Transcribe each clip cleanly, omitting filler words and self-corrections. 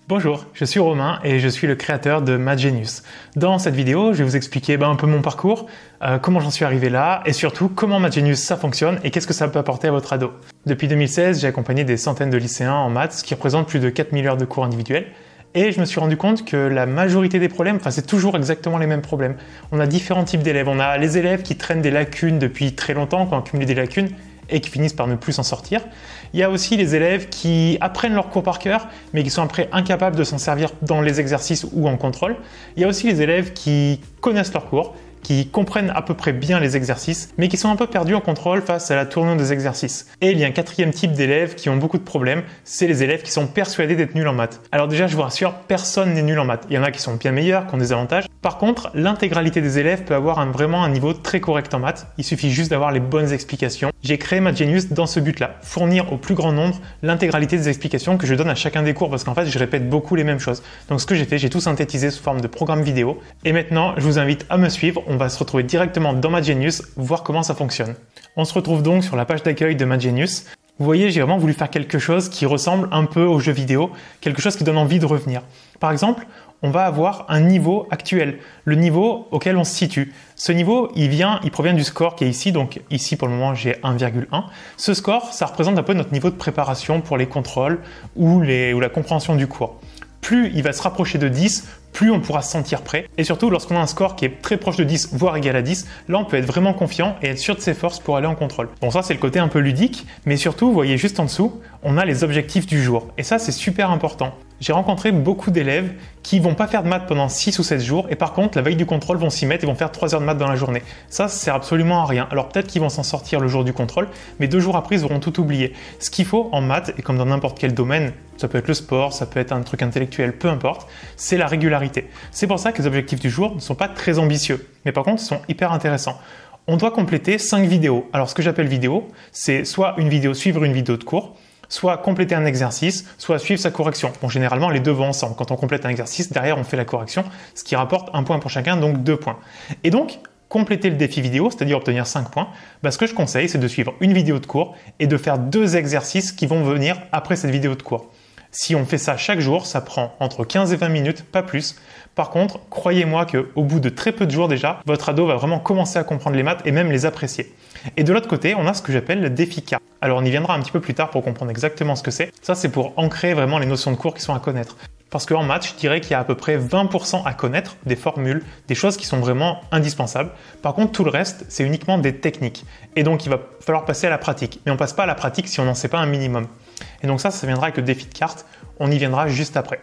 Bonjour, je suis Romain et je suis le créateur de Mathgenius. Dans cette vidéo, je vais vous expliquer un peu mon parcours, comment j'en suis arrivé là et surtout comment Mathgenius ça fonctionne et qu'est-ce que ça peut apporter à votre ado. Depuis 2016, j'ai accompagné des centaines de lycéens en maths, ce qui représente plus de 4000 heures de cours individuels. Et je me suis rendu compte que la majorité des problèmes, c'est toujours exactement les mêmes problèmes. On a différents types d'élèves. On a les élèves qui traînent des lacunes depuis très longtemps, qui ont accumulé des lacunes et qui finissent par ne plus s'en sortir. Il y a aussi les élèves qui apprennent leur cours par cœur, mais qui sont après incapables de s'en servir dans les exercices ou en contrôle. Il y a aussi les élèves qui connaissent leur cours, qui comprennent à peu près bien les exercices, mais qui sont un peu perdus en contrôle face à la tournure des exercices. Et il y a un quatrième type d'élèves qui ont beaucoup de problèmes, c'est les élèves qui sont persuadés d'être nuls en maths. Alors déjà, je vous rassure, personne n'est nul en maths. Il y en a qui sont bien meilleurs, qui ont des avantages. Par contre, l'intégralité des élèves peut avoir vraiment un niveau très correct en maths. Il suffit juste d'avoir les bonnes explications. J'ai créé Mathgenius dans ce but-là, fournir au plus grand nombre l'intégralité des explications que je donne à chacun des cours, parce qu'en fait, je répète beaucoup les mêmes choses. Donc ce que j'ai fait, j'ai tout synthétisé sous forme de programme vidéo. Et maintenant, je vous invite à me suivre. On va se retrouver directement dans Mathgenius, voir comment ça fonctionne. On se retrouve donc sur la page d'accueil de Mathgenius. Vous voyez, j'ai vraiment voulu faire quelque chose qui ressemble un peu aux jeux vidéo, quelque chose qui donne envie de revenir. Par exemple, on va avoir un niveau actuel, le niveau auquel on se situe. Ce niveau, il provient du score qui est ici, donc ici pour le moment j'ai 1,1. Ce score, ça représente un peu notre niveau de préparation pour les contrôles ou la compréhension du cours. Plus il va se rapprocher de 10, plus on pourra se sentir prêt. Et surtout, lorsqu'on a un score qui est très proche de 10, voire égal à 10, là on peut être vraiment confiant et être sûr de ses forces pour aller en contrôle. Bon, ça c'est le côté un peu ludique, mais surtout, vous voyez juste en dessous, on a les objectifs du jour. Et ça c'est super important. J'ai rencontré beaucoup d'élèves qui vont pas faire de maths pendant 6 ou 7 jours et par contre, la veille du contrôle vont s'y mettre et vont faire 3 heures de maths dans la journée. Ça sert absolument à rien. Alors peut-être qu'ils vont s'en sortir le jour du contrôle, mais 2 jours après, ils auront tout oublié. Ce qu'il faut en maths, et comme dans n'importe quel domaine, ça peut être le sport, ça peut être un truc intellectuel, peu importe, c'est la régularité. C'est pour ça que les objectifs du jour ne sont pas très ambitieux, mais par contre, ils sont hyper intéressants. On doit compléter 5 vidéos. Alors ce que j'appelle vidéo, c'est soit suivre une vidéo de cours, soit compléter un exercice, soit suivre sa correction. Bon, généralement, les deux vont ensemble. Quand on complète un exercice, derrière, on fait la correction, ce qui rapporte 1 point pour chacun, donc 2 points. Et donc, compléter le défi vidéo, c'est-à-dire obtenir 5 points, ce que je conseille, c'est de suivre une vidéo de cours et de faire 2 exercices qui vont venir après cette vidéo de cours. Si on fait ça chaque jour, ça prend entre 15 et 20 minutes, pas plus. Par contre, croyez-moi qu'au bout de très peu de jours déjà, votre ado va vraiment commencer à comprendre les maths et même les apprécier. Et de l'autre côté, on a ce que j'appelle le défi carte. Alors on y viendra un petit peu plus tard pour comprendre exactement ce que c'est. Ça, c'est pour ancrer vraiment les notions de cours qui sont à connaître. Parce qu'en maths, je dirais qu'il y a à peu près 20% à connaître, des formules, des choses qui sont vraiment indispensables. Par contre, tout le reste, c'est uniquement des techniques. Et donc, il va falloir passer à la pratique. Mais on ne passe pas à la pratique si on n'en sait pas un minimum. Et donc ça viendra avec le défi de cartes. On y viendra juste après.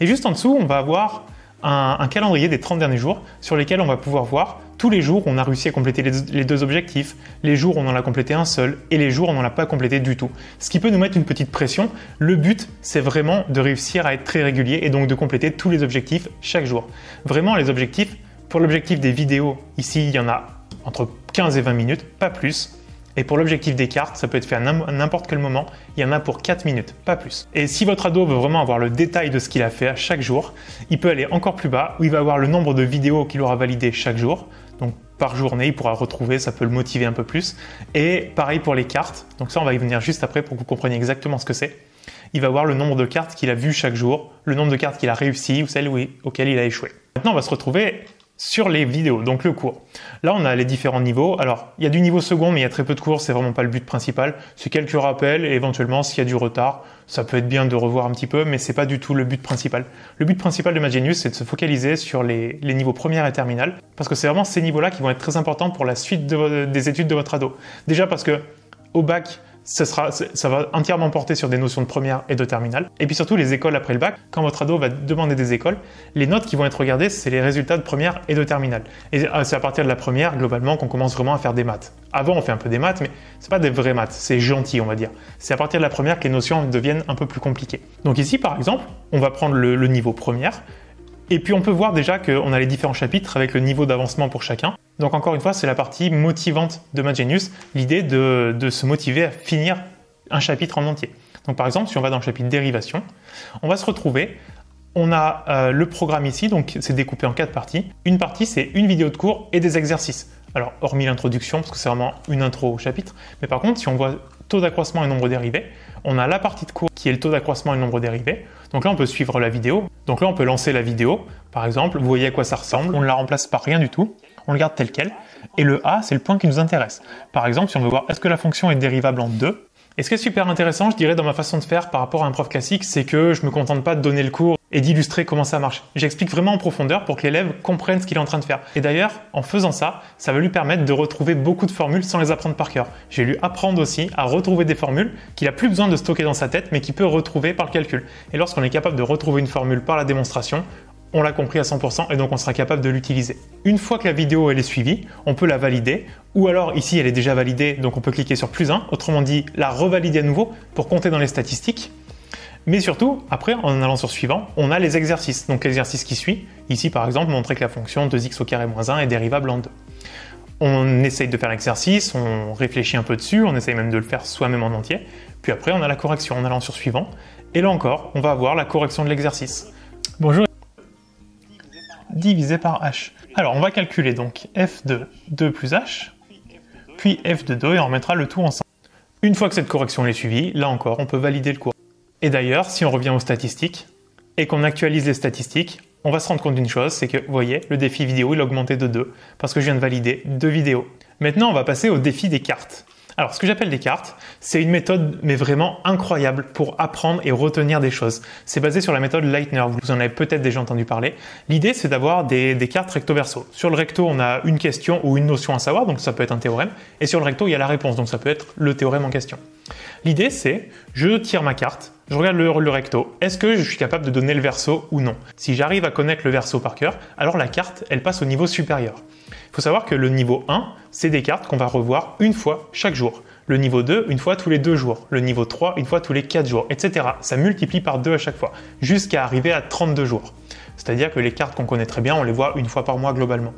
Et juste en dessous, on va avoir un calendrier des 30 derniers jours sur lesquels on va pouvoir voir tous les jours où on a réussi à compléter les 2 objectifs, les jours où on en a complété un seul et les jours où on n'en a pas complété du tout. Ce qui peut nous mettre une petite pression. Le but, c'est vraiment de réussir à être très régulier et donc de compléter tous les objectifs chaque jour. Vraiment, les objectifs, pour l'objectif des vidéos, ici, il y en a entre 15 et 20 minutes, pas plus. Et pour l'objectif des cartes, ça peut être fait à n'importe quel moment, il y en a pour 4 minutes, pas plus. Et si votre ado veut vraiment avoir le détail de ce qu'il a fait à chaque jour, il peut aller encore plus bas, où il va avoir le nombre de vidéos qu'il aura validées chaque jour. Donc par journée, il pourra retrouver, ça peut le motiver un peu plus. Et pareil pour les cartes, donc ça on va y venir juste après pour que vous compreniez exactement ce que c'est. Il va voir le nombre de cartes qu'il a vues chaque jour, le nombre de cartes qu'il a réussi ou celles auxquelles il a échoué. Maintenant on va se retrouver sur les vidéos, donc le cours. Là, on a les différents niveaux. Alors, il y a du niveau second, mais il y a très peu de cours, c'est vraiment pas le but principal. C'est quelques rappels et éventuellement, s'il y a du retard, ça peut être bien de revoir un petit peu, mais c'est pas du tout le but principal. Le but principal de Mathgenius, c'est de se focaliser sur les niveaux première et terminale, parce que c'est vraiment ces niveaux-là qui vont être très importants pour la suite des études de votre ado. Déjà parce que au bac, ça va entièrement porter sur des notions de première et de terminale. Et puis surtout, les écoles après le bac, quand votre ado va demander des écoles, les notes qui vont être regardées, c'est les résultats de première et de terminale. Et c'est à partir de la première, globalement, qu'on commence vraiment à faire des maths. Avant, on fait un peu des maths, mais c'est pas des vraies maths, c'est gentil, on va dire. C'est à partir de la première que les notions deviennent un peu plus compliquées. Donc ici, par exemple, on va prendre le niveau première, et puis on peut voir déjà qu'on a les différents chapitres avec le niveau d'avancement pour chacun. Donc encore une fois, c'est la partie motivante de Mathgenius, l'idée de se motiver à finir un chapitre en entier. Donc par exemple, si on va dans le chapitre dérivation, on va se retrouver, on a le programme ici, donc c'est découpé en 4 parties. Une partie, c'est une vidéo de cours et des exercices. Alors, hormis l'introduction, parce que c'est vraiment une intro au chapitre, mais par contre, si on voit taux d'accroissement et nombre dérivé. On a la partie de cours qui est le taux d'accroissement et nombre dérivé. Donc là, on peut suivre la vidéo. Donc là, on peut lancer la vidéo. Par exemple, vous voyez à quoi ça ressemble. On ne la remplace par rien du tout. On le garde tel quel. Et le A, c'est le point qui nous intéresse. Par exemple, si on veut voir est-ce que la fonction est dérivable en 2. Et ce qui est super intéressant, je dirais, dans ma façon de faire par rapport à un prof classique, c'est que je me contente pas de donner le cours et d'illustrer comment ça marche. J'explique vraiment en profondeur pour que l'élève comprenne ce qu'il est en train de faire. Et d'ailleurs, en faisant ça, ça va lui permettre de retrouver beaucoup de formules sans les apprendre par cœur. Je vais lui apprendre aussi à retrouver des formules qu'il a plus besoin de stocker dans sa tête, mais qu'il peut retrouver par le calcul. Et lorsqu'on est capable de retrouver une formule par la démonstration, on l'a compris à 100% et donc on sera capable de l'utiliser. Une fois que la vidéo elle est suivie, on peut la valider ou alors ici elle est déjà validée donc on peut cliquer sur +1, autrement dit la revalider à nouveau pour compter dans les statistiques. Mais surtout, après en allant sur suivant, on a les exercices. Donc l'exercice qui suit, ici par exemple montrer que la fonction 2x² - 1 est dérivable en 2. On essaye de faire l'exercice, on réfléchit un peu dessus, on essaye même de le faire soi-même en entier. Puis après on a la correction en allant sur suivant. Et là encore, on va avoir la correction de l'exercice. Bonjour. Divisé par h. Alors on va calculer donc f de 2 plus h, puis f de 2 et on remettra le tout ensemble. Une fois que cette correction est suivie, là encore on peut valider le cours. Et d'ailleurs, si on revient aux statistiques et qu'on actualise les statistiques, on va se rendre compte d'une chose, c'est que vous voyez, le défi vidéo il a augmenté de 2 parce que je viens de valider 2 vidéos. Maintenant on va passer au défi des cartes. Alors, ce que j'appelle des cartes, c'est une méthode, mais vraiment incroyable pour apprendre et retenir des choses. C'est basé sur la méthode Leitner, vous en avez peut-être déjà entendu parler. L'idée, c'est d'avoir des cartes recto-verso. Sur le recto, on a une question ou une notion à savoir, donc ça peut être un théorème. Et sur le recto, il y a la réponse, donc ça peut être le théorème en question. L'idée, c'est, je tire ma carte, je regarde le recto, est-ce que je suis capable de donner le verso ou non? Si j'arrive à connaître le verso par cœur, alors la carte, elle passe au niveau supérieur. Il faut savoir que le niveau 1, c'est des cartes qu'on va revoir une fois chaque jour. Le niveau 2, une fois tous les 2 jours. Le niveau 3, une fois tous les 4 jours, etc. Ça multiplie par 2 à chaque fois, jusqu'à arriver à 32 jours. C'est-à-dire que les cartes qu'on connaît très bien, on les voit une fois par mois globalement.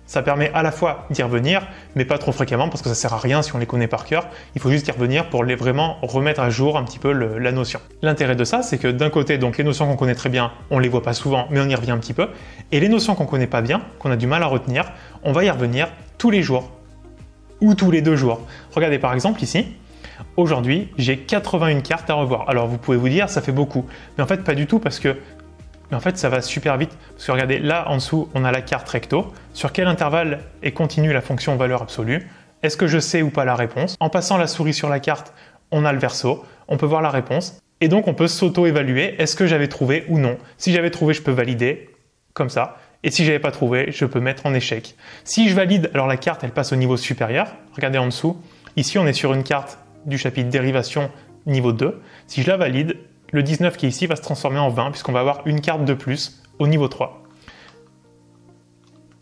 Ça permet à la fois d'y revenir, mais pas trop fréquemment parce que ça sert à rien si on les connaît par cœur. Il faut juste y revenir pour vraiment remettre à jour un petit peu la notion. L'intérêt de ça, c'est que d'un côté, donc les notions qu'on connaît très bien, on les voit pas souvent, mais on y revient un petit peu. Et les notions qu'on connaît pas bien, qu'on a du mal à retenir, on va y revenir tous les jours ou tous les 2 jours. Regardez par exemple ici. Aujourd'hui, j'ai 81 cartes à revoir. Alors vous pouvez vous dire, ça fait beaucoup. Mais en fait, pas du tout parce que ça va super vite. Parce que regardez, là en dessous, on a la carte recto. Sur quel intervalle est continue la fonction valeur absolue? Est-ce que je sais ou pas la réponse? En passant la souris sur la carte, on a le verso. On peut voir la réponse. Et donc, on peut s'auto-évaluer. Est-ce que j'avais trouvé ou non? Si j'avais trouvé, je peux valider, comme ça. Et si j'avais pas trouvé, je peux mettre en échec. Si je valide, alors la carte, elle passe au niveau supérieur. Regardez en dessous. Ici, on est sur une carte du chapitre dérivation niveau 2. Si je la valide, le 19 qui est ici va se transformer en 20 puisqu'on va avoir une carte de plus au niveau 3.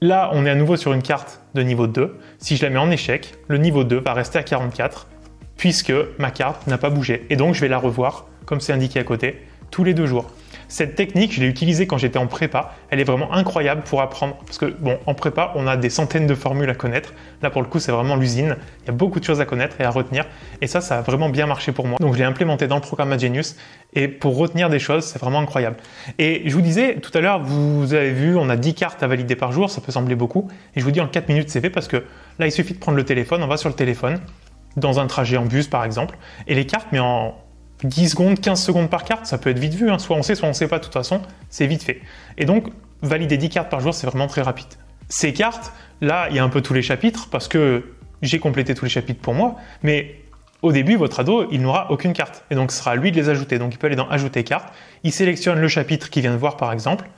Là, on est à nouveau sur une carte de niveau 2. Si je la mets en échec, le niveau 2 va rester à 44 puisque ma carte n'a pas bougé. Et donc, je vais la revoir, comme c'est indiqué à côté, tous les 2 jours. Cette technique, je l'ai utilisée quand j'étais en prépa. Elle est vraiment incroyable pour apprendre. Parce que, bon, en prépa, on a des centaines de formules à connaître. Là, pour le coup, c'est vraiment l'usine. Il y a beaucoup de choses à connaître et à retenir. Et ça a vraiment bien marché pour moi. Donc, je l'ai implémenté dans le programme MathGenius. Et pour retenir des choses, c'est vraiment incroyable. Et je vous disais, tout à l'heure, vous avez vu, on a 10 cartes à valider par jour. Ça peut sembler beaucoup. Et je vous dis, en 4 minutes, c'est fait parce que là, il suffit de prendre le téléphone. On va sur le téléphone, dans un trajet en bus, par exemple. Et les cartes, mais en 10 secondes, 15 secondes par carte, ça peut être vite vu, hein. Soit on sait, soit on sait pas, de toute façon, c'est vite fait. Et donc, valider 10 cartes par jour, c'est vraiment très rapide. Ces cartes, là, il y a un peu tous les chapitres, parce que j'ai complété tous les chapitres pour moi, mais au début, votre ado, il n'aura aucune carte. Et donc, ce sera à lui de les ajouter. Donc, il peut aller dans Ajouter carte, il sélectionne le chapitre qu'il vient de voir, par exemple,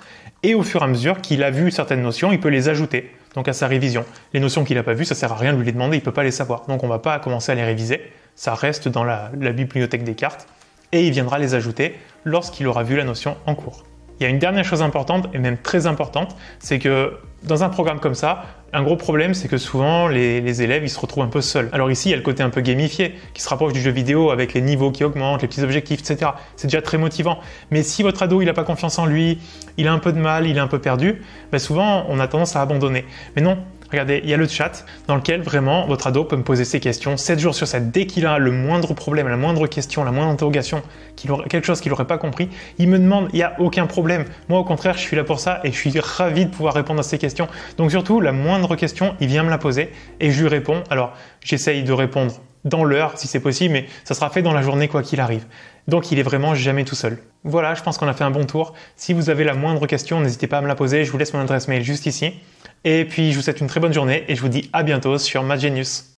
et au fur et à mesure qu'il a vu certaines notions, il peut les ajouter, donc à sa révision. Les notions qu'il n'a pas vues, ça sert à rien de lui les demander, il ne peut pas les savoir. Donc, on ne va pas commencer à les réviser, ça reste dans la bibliothèque des cartes, et il viendra les ajouter lorsqu'il aura vu la notion en cours. Il y a une dernière chose importante, et même très importante, c'est que dans un programme comme ça, un gros problème, c'est que souvent les élèves ils se retrouvent un peu seuls. Alors ici, il y a le côté un peu gamifié, qui se rapproche du jeu vidéo avec les niveaux qui augmentent, les petits objectifs, etc. C'est déjà très motivant. Mais si votre ado il n'a pas confiance en lui, il a un peu de mal, il est un peu perdu, ben souvent on a tendance à abandonner. Mais non. Regardez, il y a le chat dans lequel vraiment votre ado peut me poser ses questions 7 jours sur 7. Dès qu'il a le moindre problème, la moindre question, la moindre interrogation, quelque chose qu'il n'aurait pas compris, il me demande, il n'y a aucun problème. Moi au contraire, je suis là pour ça et je suis ravi de pouvoir répondre à ces questions. Donc surtout, la moindre question, il vient me la poser et je lui réponds. Alors, j'essaye de répondre dans l'heure si c'est possible, mais ça sera fait dans la journée quoi qu'il arrive. Donc il est vraiment jamais tout seul. Voilà, je pense qu'on a fait un bon tour. Si vous avez la moindre question, n'hésitez pas à me la poser, je vous laisse mon adresse mail juste ici. Et puis je vous souhaite une très bonne journée et je vous dis à bientôt sur Math Genius.